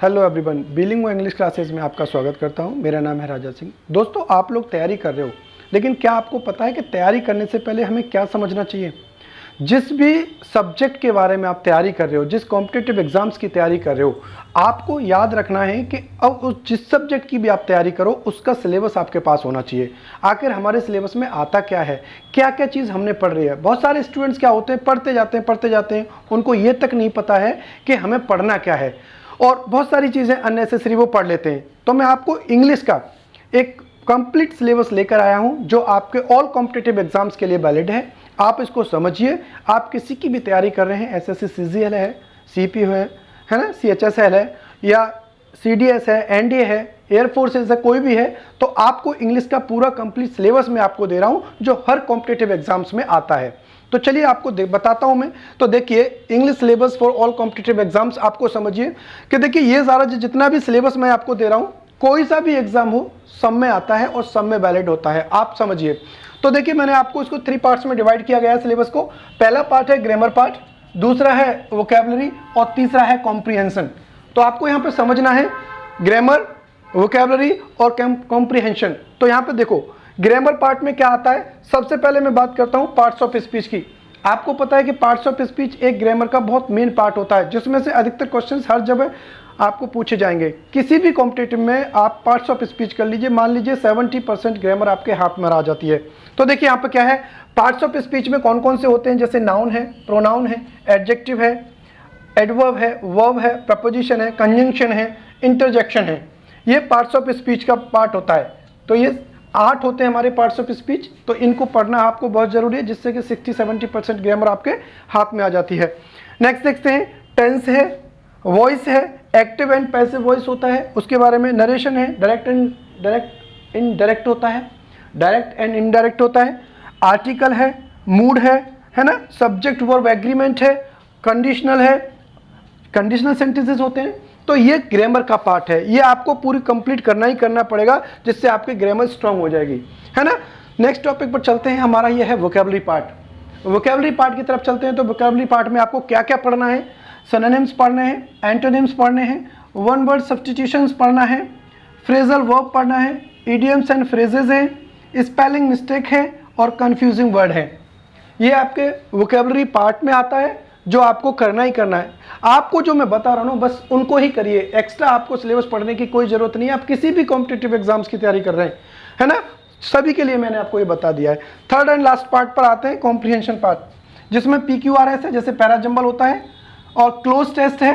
Hello everyone, बिलिंगो English classes में आपका स्वागत करता हूं। मेरा नाम है राजा सिंह। दोस्तों, आप लोग तैयारी कर रहे हो, लेकिन क्या आपको पता है कि तैयारी करने से पहले हमें क्या समझना चाहिए? जिस भी सब्जेक्ट के बारे में आप तैयारी कर रहे हो, जिस कॉम्पिटिटिव एग्जाम्स की तैयारी कर रहे हो, आपको याद रखना है कि अब उस जिस सब्जेक्ट की भी आप तैयारी करो उसका सिलेबस आपके पास होना चाहिए। आखिर हमारे सिलेबस में आता क्या है, क्या क्या चीज़ हमने पढ़ रही है। बहुत सारे स्टूडेंट्स क्या होते हैं, पढ़ते जाते हैं, उनको ये तक नहीं पता है कि हमें पढ़ना क्या है, और बहुत सारी चीज़ें अननेसेसरी वो पढ़ लेते हैं। तो मैं आपको इंग्लिश का एक कंप्लीट सिलेबस लेकर आया हूं जो आपके ऑल कॉम्पिटिटिव एग्जाम्स के लिए वैलिड है। आप इसको समझिए। आप किसी की भी तैयारी कर रहे हैं, एसएससी सीजीएल है, सीपीओ है ना, सीएचएसएल है, या सीडीएस है, एनडीए है, एयरफोर्सेज है, कोई भी है, तो आपको इंग्लिश का पूरा कंप्लीट सिलेबस मैं आपको दे रहा हूं जो हर कॉम्पिटिटिव एग्जाम्स में आता है। तो चलिए आपको बताता हूं मैं। तो देखिए, English syllabus for all competitive exams आपको समझिए कि देखिए ये सारा जितना भी सिलेबस मैं आपको दे रहा हूं, कोई सा भी एग्जाम हो सब में आता है और सब में वैलिड होता है। आप समझिए। तो देखिए, मैंने आपको इसको 3 पार्ट्स में डिवाइड किया गया है सिलेबस को। पहला पार्ट है ग्रामर पार्ट, दूसरा है वोकैबुलरी और तीसरा है कॉम्प्रिहेंशन। तो आपको यहाँ पे समझना है ग्रामर, वोकैबुलरी और कॉम्प्रिहेंशन। तो यहाँ पे देखो, ग्रामर पार्ट में क्या आता है। सबसे पहले मैं बात करता हूँ पार्ट्स ऑफ स्पीच की। आपको पता है कि पार्ट्स ऑफ स्पीच एक ग्रामर का बहुत मेन पार्ट होता है, जिसमें से अधिकतर क्वेश्चंस हर जगह आपको पूछे जाएंगे। किसी भी कॉम्पिटिटिव में आप पार्ट्स ऑफ स्पीच कर लीजिए, मान लीजिए 70% ग्रामर आपके हाथ में आ जाती है। तो देखिए यहाँ पे क्या है, पार्ट्स ऑफ स्पीच में कौन कौन से होते हैं, जैसे नाउन है, प्रोनाउन है, एडजेक्टिव है, एडवर्ब है, वर्ब है, प्रपोजिशन है, कंजंक्शन है, इंटरजेक्शन है। ये पार्ट्स ऑफ स्पीच का पार्ट होता है। तो ये 8 होते हैं हमारे पार्ट्स ऑफ स्पीच। तो इनको पढ़ना आपको बहुत ज़रूरी है, जिससे कि 60-70% ग्रामर आपके हाथ में आ जाती है। नेक्स्ट देखते हैं, टेंस है, वॉइस है, एक्टिव एंड पैसिव वॉइस होता है, उसके बारे में नरेशन है, डायरेक्ट इनडायरेक्ट होता है, डायरेक्ट एंड इनडायरेक्ट होता है, आर्टिकल है, मूड है ना, सब्जेक्ट वर्ब एग्रीमेंट है, कंडीशनल है, कंडीशनल सेंटेंसेस होते हैं। तो ये ग्रामर का पार्ट है, ये आपको पूरी कंप्लीट करना ही करना पड़ेगा, जिससे आपकी ग्रामर स्ट्रांग हो जाएगी, है ना। नेक्स्ट टॉपिक पर चलते हैं, हमारा ये है वोकैबुलरी पार्ट। वोकैबुलरी पार्ट की तरफ चलते हैं। तो वोकैबुलरी पार्ट में आपको क्या क्या पढ़ना है, सिनोनिम्स पढ़ने हैं, एंटोनिम्स पढ़ने हैं, वन वर्ड सब्स्टिट्यूशंस पढ़ना है, फ्रेजल वर्ब पढ़ना है, इडियम्स एंड फ्रेजेज हैं, स्पेलिंग मिस्टेक है और कंफ्यूजिंग वर्ड है। ये आपके वोकैबुलरी पार्ट में आता है, जो आपको करना ही करना है। आपको जो मैं बता रहा हूँ बस उनको ही करिए, एक्स्ट्रा आपको सिलेबस पढ़ने की कोई ज़रूरत नहीं है। आप किसी भी कॉम्पिटिटिव एग्जाम्स की तैयारी कर रहे हैं, है ना, सभी के लिए मैंने आपको ये बता दिया है। थर्ड एंड लास्ट पार्ट पर आते हैं, कॉम्प्रिहेंशन पार्ट, जिसमें PQRS है, जैसे पैरा जंबल होता है, और क्लोज टेस्ट है,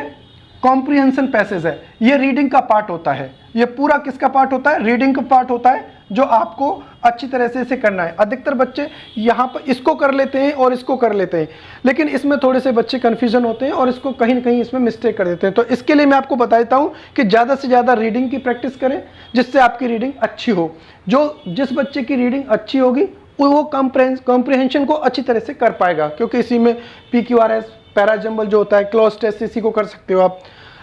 कॉम्प्रिहेंशन पैसेज है। ये रीडिंग का पार्ट होता है। ये पूरा किसका पार्ट होता है, रीडिंग का पार्ट होता है, जो आपको अच्छी तरह से इसे करना है। अधिकतर बच्चे यहाँ पर इसको कर लेते हैं और इसको कर लेते हैं, लेकिन इसमें थोड़े से बच्चे कन्फ्यूजन होते हैं और इसको कहीं ना कहीं इसमें मिस्टेक कर देते हैं। तो इसके लिए मैं आपको बता देता हूँ कि ज़्यादा से ज़्यादा रीडिंग की प्रैक्टिस करें, जिससे आपकी रीडिंग अच्छी हो। जिस बच्चे की रीडिंग अच्छी होगी वो कॉम्प्रिहेंशन को अच्छी तरह से कर पाएगा, क्योंकि इसी में PQRS, पैरा जंबल जो होता है, क्लोज टेस्ट, इसी को कर सकते हो आप,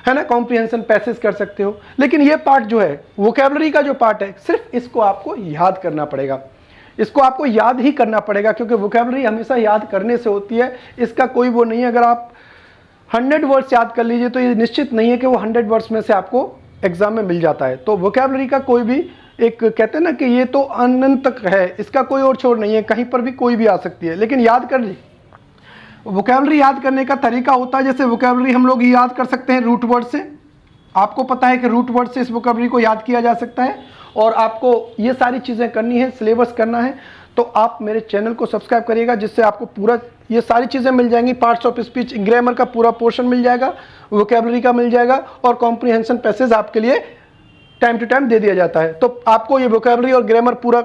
है ना, कॉम्प्रिहेंशन पैसेज कर सकते हो। लेकिन ये पार्ट जो है, वोकैबुलरी का जो पार्ट है, सिर्फ इसको आपको याद करना पड़ेगा। इसको आपको याद ही करना पड़ेगा, क्योंकि वोकैबुलरी हमेशा याद करने से होती है, इसका कोई वो नहीं है। अगर आप 100 वर्ड्स याद कर लीजिए तो ये निश्चित नहीं है कि वो 100 वर्ड्स में से आपको एग्जाम में मिल जाता है। तो वोकैबुलरी का कोई भी एक, कहते हैं ना कि ये तो अनंत तक है, इसका कोई और छोर नहीं है, कहीं पर भी कोई भी आ सकती है। लेकिन याद कर लीजिए, वोकैबुलरी याद करने का तरीका होता है, जैसे वोकैबुलरी हम लोग याद कर सकते हैं रूट वर्ड से। आपको पता है कि रूट वर्ड से इस वोकैबुलरी को याद किया जा सकता है, और आपको ये सारी चीज़ें करनी है, सिलेबस करना है। तो आप मेरे चैनल को सब्सक्राइब करिएगा, जिससे आपको पूरा ये सारी चीज़ें मिल जाएंगी। पार्ट्स ऑफ स्पीच, ग्रामर का पूरा पोर्शन मिल जाएगा, वोकैबुलरी का मिल जाएगा, और कॉम्प्रिहेंशन पैसेज आपके लिए टाइम टू टाइम दे दिया जाता है। तो आपको ये वोकैबुलरी और ग्रामर पूरा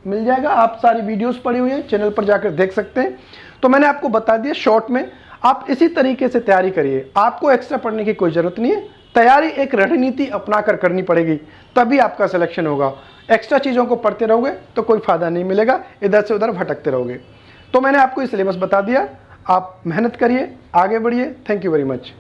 मिल जाएगा। आप सारी वीडियोस पड़ी हुई हैं, चैनल पर जाकर देख सकते हैं। तो मैंने आपको बता दिया शॉर्ट में, आप इसी तरीके से तैयारी करिए। आपको एक्स्ट्रा पढ़ने की कोई ज़रूरत नहीं है। तैयारी एक रणनीति अपना कर करनी पड़ेगी, तभी आपका सिलेक्शन होगा। एक्स्ट्रा चीज़ों को पढ़ते रहोगे तो कोई फ़ायदा नहीं मिलेगा, इधर से उधर भटकते रहोगे। तो मैंने आपको ये सिलेबस बता दिया, आप मेहनत करिए, आगे बढ़िए। Thank you very much.